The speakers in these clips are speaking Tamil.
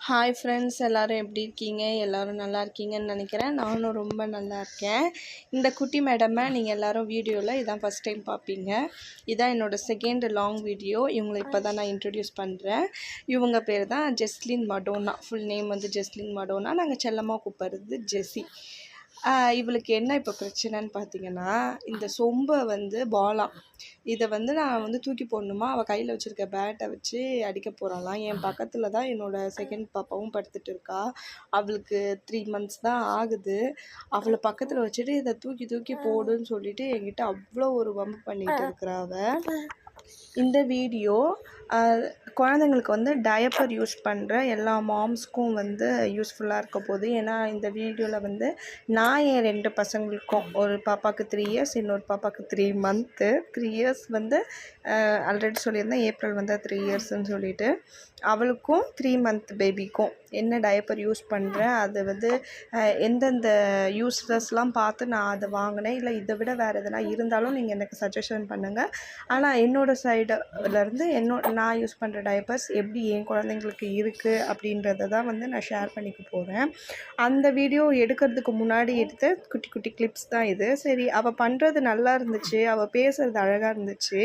ஹாய் ஃப்ரெண்ட்ஸ், எல்லோரும் எப்படி இருக்கீங்க? எல்லோரும் நல்லா இருக்கீங்கன்னு நினைக்கிறேன். நானும் ரொம்ப நல்லா இருக்கேன். இந்த குட்டி மேடமை நீங்கள் எல்லோரும் வீடியோவில் இதான் ஃபஸ்ட் டைம் பார்ப்பீங்க. இதான் என்னோடய செகண்ட் லாங் வீடியோ. இவங்களை இப்போ தான் நான் இன்ட்ரடியூஸ் பண்ணுறேன். இவங்க பேர் தான் ஜெஸ்லின் மடோனா. ஃபுல் நேம் வந்து ஜெஸ்லின் மடோனா. நாங்கள் செல்லமாக கூப்பிட்றது ஜெஸ்ஸி. இவளுக்கு என்ன இப்போ பிரச்சனைன்னு பார்த்தீங்கன்னா, இந்த சொம்பை வந்து பாலாம் இதை வந்து நான் வந்து தூக்கி போடணுமா, அவள் கையில் வச்சுருக்க பேட்டை வச்சு அடிக்க போகிறாளாம். என் பக்கத்தில் தான் என்னோடய செகண்ட் பாப்பாவும் படுத்துட்டு இருக்கா. அவளுக்கு 3 months தான் ஆகுது. அவளை பக்கத்தில் வச்சுட்டு இதை தூக்கி தூக்கி போடுன்னு சொல்லிட்டு என்கிட்ட அவ்வளோ ஒரு வம்பு பண்ணிட்டு இருக்கிறா அவள். இந்த வீடியோ குழந்தைங்களுக்கு வந்து டயப்பர் யூஸ் பண்ணுற எல்லா மாம்ஸ்க்கும் வந்து யூஸ்ஃபுல்லாக இருக்க போகுது. ஏன்னா இந்த வீடியோவில் வந்து நான் என் 2 பசங்களுக்கும், ஒரு பாப்பாவுக்கு 3 years, இன்னொரு பாப்பாவுக்கு 3 month. 3 years வந்து ஆல்ரெடி சொல்லியிருந்தேன், ஏப்ரல் வந்து 3 yearsன்னு சொல்லிட்டு. அவளுக்கும் 3 month பேபிக்கும் என்ன டயப்பர் யூஸ் பண்ணுறேன், அது வந்து எந்தெந்த யூஸ்லெஸ்லாம் பார்த்து நான் அதை வாங்கினேன், இல்லை இதை விட வேறு எதனா இருந்தாலும் நீங்கள் எனக்கு சஜஷன் பண்ணுங்கள். ஆனால் என்னோடய சைடுலேருந்து நான் யூஸ் பண்ணுற டயப்பர்ஸ் எப்படி என் குழந்தைங்களுக்கு இருக்குது அப்படின்றத தான் வந்து நான் ஷேர் பண்ணிக்க போகிறேன். அந்த வீடியோ எடுக்கிறதுக்கு முன்னாடி எடுத்த குட்டி குட்டி கிளிப்ஸ் தான் இது. சரி, அவள் பண்ணுறது நல்லா இருந்துச்சு, அவள் பேசுகிறது அழகாக இருந்துச்சு,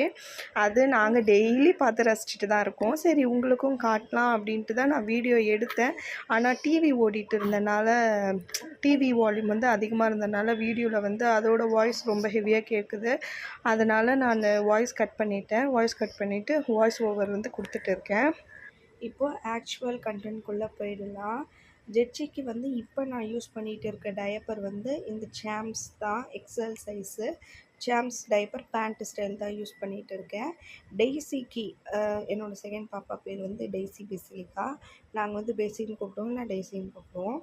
அது நாங்கள் டெய்லி பார்த்து ரசிச்சுட்டு தான் இருக்கோம். சரி, உங்களுக்கும் காட்டலாம் அப்படின்ட்டு தான் நான் வீடியோ எடுத்தேன். ஆனால் டிவி ஓடிட்டு இருந்தனால, டிவி வால்யூம் வந்து அதிகமாக இருந்தனால வீடியோவில் வந்து அதோட வாய்ஸ் ரொம்ப ஹெவியாக கேட்குது. அதனால் நான் வாய்ஸ் கட் பண்ணிவிட்டேன். வாய்ஸ் கட் பண்ணிவிட்டு வாய்ஸ் ஓவர் வந்து கொடுத்துட்டு இருக்கேன். இப்போது ஆக்சுவல் கண்டென்ட்குள்ளே போயிடலாம். ஜெட்சிக்கு வந்து இப்போ நான் யூஸ் பண்ணிகிட்டு இருக்க டயப்பர் வந்து இந்த சாம்ஸ் தான், எக்ஸல் சைஸு சாம்ஸ் டைப்பர் பேண்ட் ஸ்டைல் தான் யூஸ் பண்ணிகிட்டு இருக்கேன். டெய்ஸிக்கு என்னோடய செகண்ட் பாப்பா பேர் வந்து டெய்ஸி பெசிலிக்கா. நாங்கள் வந்து பெசின்னு கூப்பிடுவோம், நான் டெய்ஸின்னு கூப்பிடுவோம்.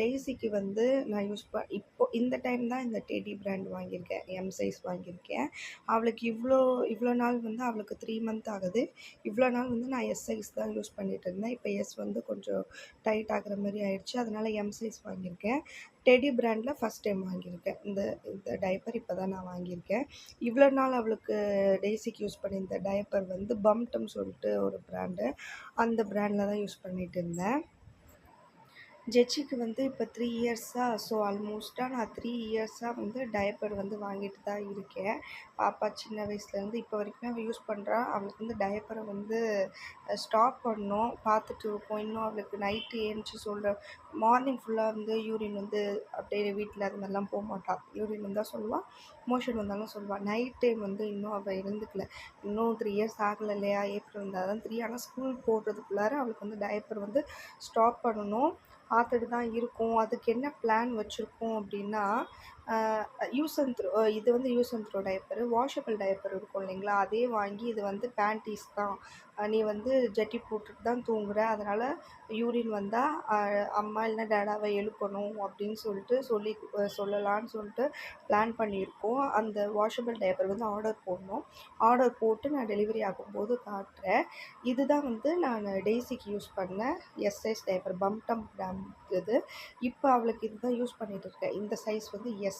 டெய்ஸிக்கு வந்து நான் இப்போது இந்த டைம் தான் இந்த டெடி பிராண்ட் வாங்கியிருக்கேன், எம் சைஸ் வாங்கியிருக்கேன். அவளுக்கு இவ்வளோ நாள் வந்து அவளுக்கு 3 month ஆகுது. இவ்வளோ நாள் வந்து நான் எஸ் சைஸ் தான் யூஸ் பண்ணிகிட்டு இருந்தேன். இப்போ எஸ் வந்து கொஞ்சம் டைட் ஆகிற மாதிரி ஆயிடுச்சு, அதனால் எம் சைஸ் வாங்கியிருக்கேன். டெடி பிராண்டில் ஃபஸ்ட் டைம் வாங்கியிருக்கேன். இந்த டைப்பர் இப்போ தான் நான் வாங்கியிருக்கேன். இவ்வளோ நாள் அவளுக்கு டெய்ஸிக்கு யூஸ் பண்ணியிருந்த டயப்பர் வந்து பம்டம் சொல்லிட்டு ஒரு பிராண்டு, அந்த பிராண்டில் தான் யூஸ் பண்ணிகிட்டு இருந்தேன். ஜெட்சிக்கு வந்து இப்போ 3 yearsா, ஸோ ஆல்மோஸ்ட்டாக நான் 3 yearsா வந்து டயப்பர் வந்து வாங்கிட்டு தான் இருக்கேன். பாப்பா சின்ன வயசுலேருந்து இப்போ வரைக்குமே அவள் யூஸ் பண்ணுறா. அவளுக்கு வந்து டயப்பரை வந்து ஸ்டாப் பண்ணோம், பார்த்துட்டு இருக்கோம். இன்னும் அவளுக்கு நைட்டு ஏஞ்சி மார்னிங் ஃபுல்லாக வந்து யூரின் வந்து அப்படியே வீட்டில் அது மாதிரிலாம் போக மாட்டாள். யூரின் வந்தால் சொல்லுவாள், மோஷன் வந்தாலும் சொல்லுவாள். நைட் டைம் வந்து இன்னும் அவள் எழுந்துக்கல. இன்னும் 3 years ஆகலை இல்லையா, ஏப்ரல் வந்தால் தான் 3. ஆனால் ஸ்கூல் போடுறதுக்குள்ளார அவளுக்கு வந்து டயப்பர் வந்து ஸ்டாப் பண்ணணும். பார்த்துட்டு தான் இருக்கோம். அதுக்கு என்ன பிளான் வச்சுருக்கோம் அப்படின்னா, யூஸ் அண்ட் த்ரோ, இது வந்து use and throw diaper. Washable diaper இருக்கும் இல்லைங்களா, அதே வாங்கி, இது வந்து பேண்டீஸ் தான், நீ வந்து ஜட்டி போட்டுட்டு தான் தூங்குற, அதனால் யூரின் வந்தால் அம்மா இல்லைனா டேடாவை எழுப்பணும் அப்படின்னு சொல்லலான்னு சொல்லிட்டு பிளான் பண்ணியிருக்கோம். அந்த வாஷபிள் டயப்பர் வந்து ஆர்டர் போடணும். ஆர்டர் போட்டு நான் டெலிவரி ஆகும்போது காட்டுறேன். இதுதான் வந்து நான் டெய்ஸிக்கு யூஸ் பண்ண எஸ் சைஸ் டயப்பர், பம்டம் பிராண்ட் இது. இப்போ அவளுக்கு இதுதான் யூஸ் பண்ணிகிட்டு இருக்கேன். இந்த சைஸ் வந்து எஸ்.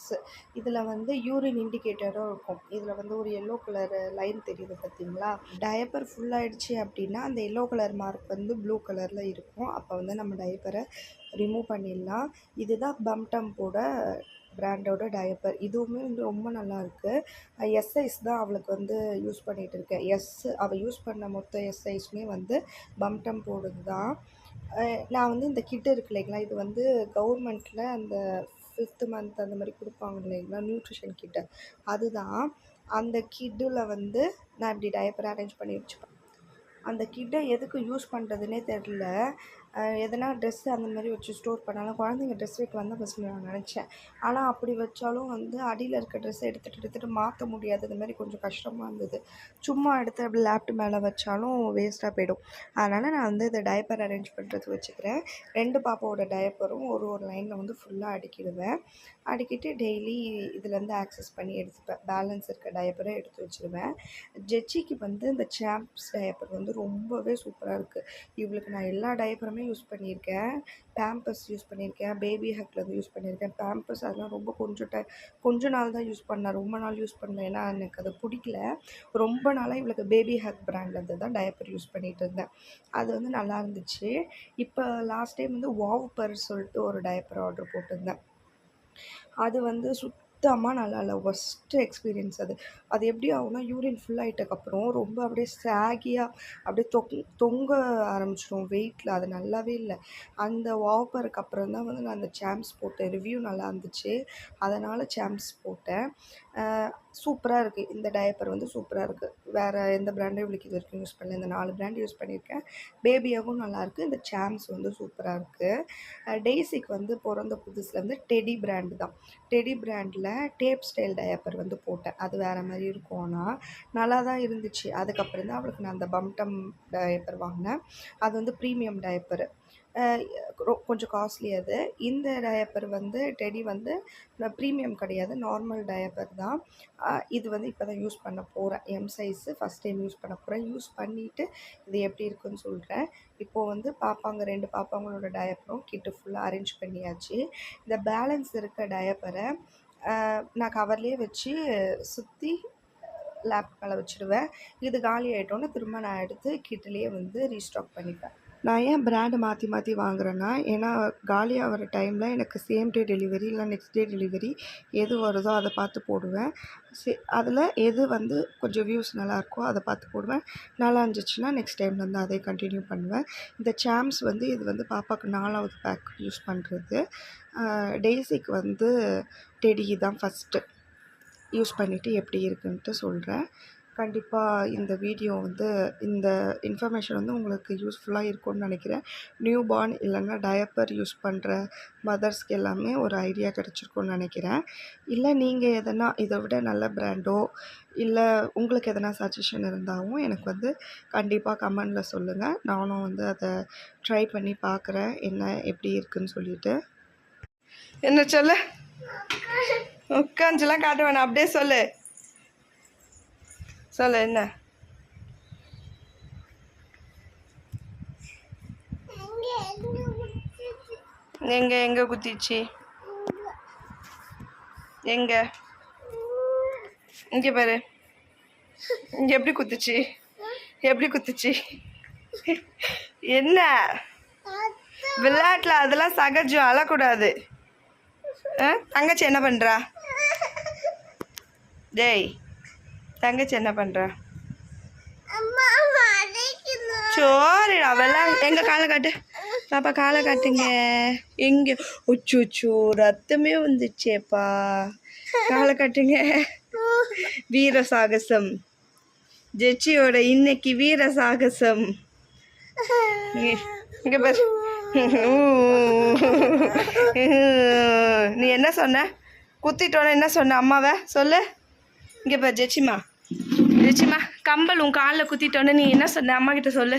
இதில் வந்து யூரின் இண்டிகேட்டரும் இருக்கும். இதில் வந்து ஒரு எல்லோ கலர் லைன் தெரியுது பார்த்தீங்களா. டயப்பர் ஃபுல்லாகிடுச்சு அப்படின்னா அந்த எல்லோ கலர் மார்க் வந்து ப்ளூ கலரில் இருக்கும். அப்போ வந்து நம்ம டயப்பரை ரிமூவ் பண்ணிடலாம். இதுதான் பம்டம்போட பிராண்டோட டயப்பர். இதுவுமே வந்து ரொம்ப நல்லாயிருக்கு. எஸ் சைஸ் தான் அவளுக்கு வந்து யூஸ் பண்ணிகிட்டு இருக்கேன். அவள் யூஸ் பண்ண மொத்த எஸ் சைஸுமே வந்து பம்டம் போடுறது தான். நான் வந்து இந்த கிட் இருக்கு இல்லைங்களா, இது வந்து கவர்மெண்ட்டில் அந்த 5th month அந்த மாதிரி கொடுப்பாங்க இல்லைங்களா, நியூட்ரிஷன் கிட்டு, அதுதான். அந்த கிட்டில் வந்து நான் இப்படி டயப்பர் அரேஞ்ச் பண்ணி வச்சுப்பேன். அந்த கிட்டை எதுக்கு யூஸ் பண்ணுறதுனே தெரில. எதனா ட்ரெஸ்ஸு அந்த மாதிரி வச்சு ஸ்டோர் பண்ணாலும், குழந்தைங்க ட்ரெஸ் வைக்கலாம் தான் ஃபஸ்ட்டு நான் நினச்சேன். ஆனால் அப்படி வச்சாலும் வந்து அடியில் இருக்க ட்ரெஸ்ஸை எடுத்துகிட்டு மாற்ற முடியாது. இது மாதிரி கொஞ்சம் கஷ்டமாக இருந்தது. சும்மா எடுத்து அப்படி லேப்ட் மேலே வச்சாலும் வேஸ்ட்டாக போயிடும். அதனால் நான் வந்து இதை டயப்பர் அரேஞ்ச் பண்ணுறதுக்கு வச்சுக்கிறேன். 2 பாப்பாவோட டயப்பரும் ஒரு லைனில் வந்து ஃபுல்லாக அடுக்கிடுவேன். அடுக்கிட்டு டெய்லி இதுலேருந்து ஆக்சஸ் பண்ணி எடுத்துப்பேன். பேலன்ஸ் இருக்க டயப்பரை எடுத்து வச்சுருவேன். ஜெட்சிக்கு வந்து இந்த சாம்ஸ் டயப்பர் வந்து ரொம்பவே சூப்பராக இருக்குது. இவளுக்கு நான் எல்லா டயப்பருமே யூஸ் பண்ணியிருக்கேன். பேம்பர்ஸ் யூஸ் பண்ணியிருக்கேன், பேபி ஹக்லேருந்து யூஸ் பண்ணியிருக்கேன். பேம்பர்ஸ் அதெல்லாம் ரொம்ப கொஞ்ச நாள் தான் யூஸ் பண்ணேன், ரொம்ப நாள் யூஸ் பண்ணேன். ஏன்னா எனக்கு அது பிடிக்கல. ரொம்ப நாளாக இவளுக்கு பேபி ஹக் பிராண்ட்லேருந்து தான் டயப்பர் யூஸ் பண்ணிகிட்டு இருந்தேன். அது வந்து நல்லா இருந்துச்சு. இப்போ லாஸ்ட் டைம் வந்து வாவ்பர் சொல்லிட்டு ஒரு டயப்பர் ஆர்டர் போட்டிருந்தேன். அது வந்து சுத்தமாக நல்லா இல்லை, ஒஸ்ட்டு எக்ஸ்பீரியன்ஸ் அது. அது எப்படி ஆகும்னா யூரின் ஃபுல் ஆகிட்டக்கப்புறம் ரொம்ப அப்படியே சாகியாக அப்படியே தொங்க ஆரம்பிச்சிடும் வெயிட்டில். அது நல்லாவே இல்லை. அந்த வாவ்பருக்கு அப்புறம் தான் வந்து நான் அந்த சாம்ஸ் போட்டேன். ரிவ்யூ நல்லா இருந்துச்சு, அதனால் சாம்ஸ் போட்டேன். சூப்பராக இருக்குது. இந்த டயப்பர் வந்து சூப்பராக இருக்குது. வேறு எந்த பிராண்டும் இவளுக்கு இது வரைக்கும் யூஸ் பண்ணல. இந்த 4 பிராண்ட் யூஸ் பண்ணியிருக்கேன். பேபியாகவும் நல்லாயிருக்கு. இந்த சாம்ஸ் வந்து சூப்பராக இருக்குது. டெய்ஸிக்கு வந்து பிறந்த புதுசுலேருந்து டெடி பிராண்டு தான். டெடி பிராண்டில் டேப் ஸ்டைல் டயப்பர் வந்து போட்டேன். அது வேறு மாதிரி இருக்கும், ஆனால் நல்லா தான் இருந்துச்சு. அதுக்கப்புறம் தான் அவளுக்கு நான் அந்த பம்டம் டயப்பர் வாங்கினேன். அது வந்து ப்ரீமியம் டயப்பரு, கொஞ்சம் காஸ்ட்லி அது. இந்த டயப்பர் வந்து டெடி வந்து ப்ரீமியம் கிடையாது, நார்மல் டயப்பர் தான். இது வந்து இப்போ தான் யூஸ் பண்ண போகிறேன். M size first time use பண்ண போகிறேன். யூஸ் பண்ணிவிட்டு இது எப்படி இருக்குன்னு சொல்கிறேன். இப்போது வந்து 2 பாப்பாங்களோட டயப்பரும் கிட்டு ஃபுல்லாக அரேஞ்ச் பண்ணியாச்சு. இந்த பேலன்ஸ் இருக்க டயப்பரை நான் கவர்லேயே வச்சு சுற்றி லேப் மேலே வச்சுடுவேன். இது காலி ஆகிட்டோன்னு திரும்ப நான் எடுத்து கிட்டிலேயே வந்து ரீஸ்டாக் பண்ணிப்பேன். நான் ஏன் பிராண்டு மாற்றி வாங்குறேன்னா, ஏன்னா காலி ஆகிற டைமில் எனக்கு சேம் டே டெலிவரி இல்லை நெக்ஸ்ட் டே டெலிவரி எது வருதோ அதை பார்த்து போடுவேன். அதில் எது வந்து கொஞ்சம் வியூஸ் நல்லாயிருக்கோ அதை பார்த்து போடுவேன். நல்லா இருந்துச்சுன்னா நெக்ஸ்ட் டைம் வந்து அதை கண்டினியூ பண்ணுவேன். இந்த சாம்ஸ் வந்து இது வந்து பாப்பாவுக்கு 4வது பேக் யூஸ் பண்ணுறது. டெய்ஸிக்கு வந்து டெடி தான் ஃபஸ்ட்டு யூஸ் பண்ணிவிட்டு எப்படி இருக்குன்ட்டு சொல்கிறேன். கண்டிப்பாக இந்த வீடியோ வந்து இந்த இன்ஃபர்மேஷன் வந்து உங்களுக்கு யூஸ்ஃபுல்லாக இருக்கும்னு நினைக்கிறேன். நியூ பார்ன் இல்லைன்னா டயப்பர் யூஸ் பண்ணுற மதர்ஸ்க்கு எல்லாமே ஒரு ஐடியா கிடச்சிருக்கும்னு நினைக்கிறேன். இல்லை நீங்கள் எதனா இதை விட நல்ல பிராண்டோ இல்லை உங்களுக்கு எதனா சஜஷன் இருந்தாலும் எனக்கு வந்து கண்டிப்பாக கமெண்டில் சொல்லுங்கள். நானும் வந்து அதை ட்ரை பண்ணி பார்க்குறேன் என்ன எப்படி இருக்குன்னு சொல்லிட்டு. என்ன சொல்ல உட்காந்துலாம் காட்ட வேணாம், அப்படியே சொல்லு என்ன எங்க குத்திச்சு? எங்க இங்கே பாரு, இங்கே எப்படி குத்துச்சு என்ன விளையாட்டில் அதெல்லாம் சகஜம், அழக்கூடாது. தங்கச்சி என்ன பண்ணுறா? டேய் தங்கச்சி என்ன பண்ணுறா? சோரிடா எங்க காலை காட்டு பாப்பா, காலை காட்டுங்க. எங்க உச்சு ரத்தமே வந்துச்சேப்பா, காலை காட்டுங்க. வீர சாகசம் ஜெச்சியோட இன்னைக்கு வீர சாகசம். இங்க பாரு, நீ என்ன சொன்ன? குத்திட்டோன்னு என்ன சொன்ன அம்மாவை சொல்லு. இங்கே பாரு ஜெச்சிமா கம்பல் உன் காலில் குத்திட்டோன்னு நீ என்ன சொன்ன அம்மா கிட்ட சொல்லு.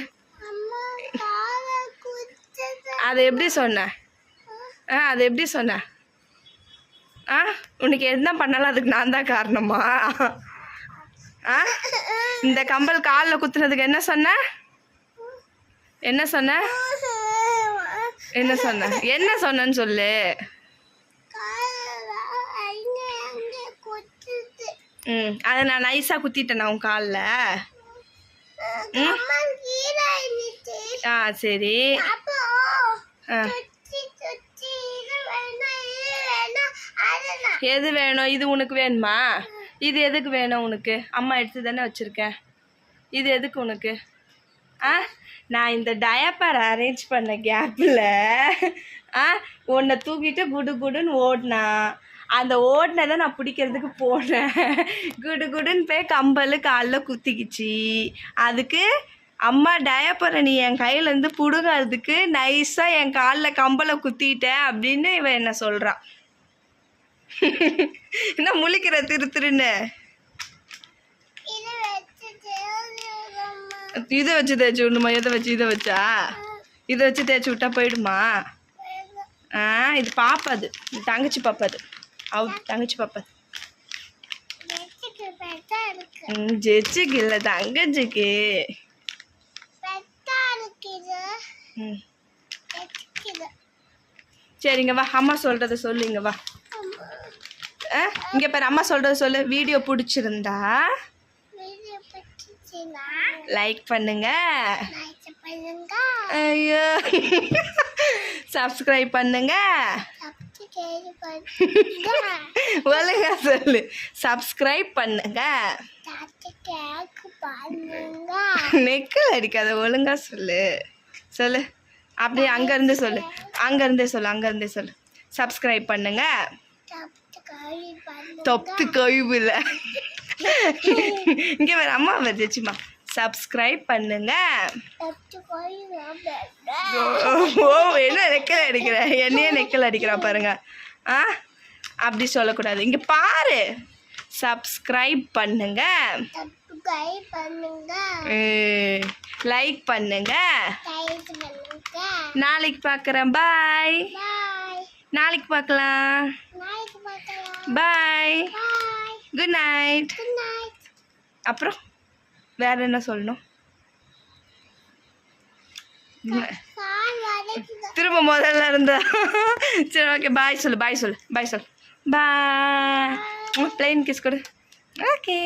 அதை எப்படி சொன்ன? அதை எப்படி சொன்ன? உனக்கு என்ன பண்ணாலும் அதுக்கு நான் தான் காரணமா? இந்த கம்பல் காலில் குத்துனதுக்கு என்ன சொன்ன? என்ன சொன்னன்னு சொல்லு. அதை நான் நைஸாக குத்திட்டேன் உன் காலில். சரி. எது வேணும்? இது உனக்கு வேணுமா? இது எதுக்கு வேணும் உனக்கு? அம்மா எடுத்து தானே வச்சுருக்கேன். இது எதுக்கு உனக்கு? நான் இந்த டயப்பர் அரேஞ்ச் பண்ண கேப்பில் உன்னை தூக்கிட்டு குடுன்னு ஓடினா, அந்த ஓடினதை நான் பிடிக்கிறதுக்கு போனேன். குடுன்னு போய் கம்பல் காலில் குத்திக்கிச்சு. அதுக்கு அம்மா டயப்பரை நீ என் கையிலேருந்து பிடுங்கிறதுக்கு நைஸாக என் காலில் கம்பலை குத்திட்டேன் அப்படின்னு இவன் என்ன சொல்கிறான். என்ன முழிக்கிற திருன்னு? இதை வச்சு தேய்ச்சி விடணுமா? இதை வச்சா இதை வச்சு தேய்ச்சி விட்டா போயிடுமா? இது பாப்பாது, தங்கச்சி பாப்பாது. தங்கச்சி பாப்பா ஜெச்சிக்கு இல்லை தங்கச்சிக்கு. ம் சரிங்க வா அம்மா சொல்கிறத சொல்லுங்க வா. இங்கே பாரு அம்மா சொல்கிறத சொல்லு. வீடியோ பிடிச்சிருந்தா லைக் பண்ணுங்க. ஐயோ சப்ஸ்கிரைப் பண்ணுங்க. ஒழுங்கா சொல்லு. சப்ஸ்கிரைப் பண்ணுங்க. நெக்கில் அடிக்காத ஒழுங்கா சொல்லு. சொல்லு அப்படியே அங்கேருந்து சொல்லு. அங்கேருந்தே சொல்லு. சப்ஸ்கிரைப் பண்ணுங்க. தொப்பு கழிவு இல்லை. இங்கே வேறு அம்மா வந்துச்சுமா. சப்ஸ்கிரைப் பண்ணுங்க. ஓ என்ன நெக்கல் அடிக்கிற? என்னையே நெக்கல் அடிக்கிறா பாருங்க. அப்படி சொல்லக்கூடாது. இங்கே பாரு. சப்ஸ்கிரைப் பண்ணுங்க. லைக் பண்ணுங்க. நாளைக்கு பார்க்குறேன். பாய். நாளைக்கு பார்க்கலாம். பாய். Good night. அப்புறம் வேற என்ன சொல்லணும்? திரும்ப முதல்ல இருந்தா. சரி ஓகே பாய் சொல்லு. பாய். பிளைன் கிஸ் கொடு. ஓகே.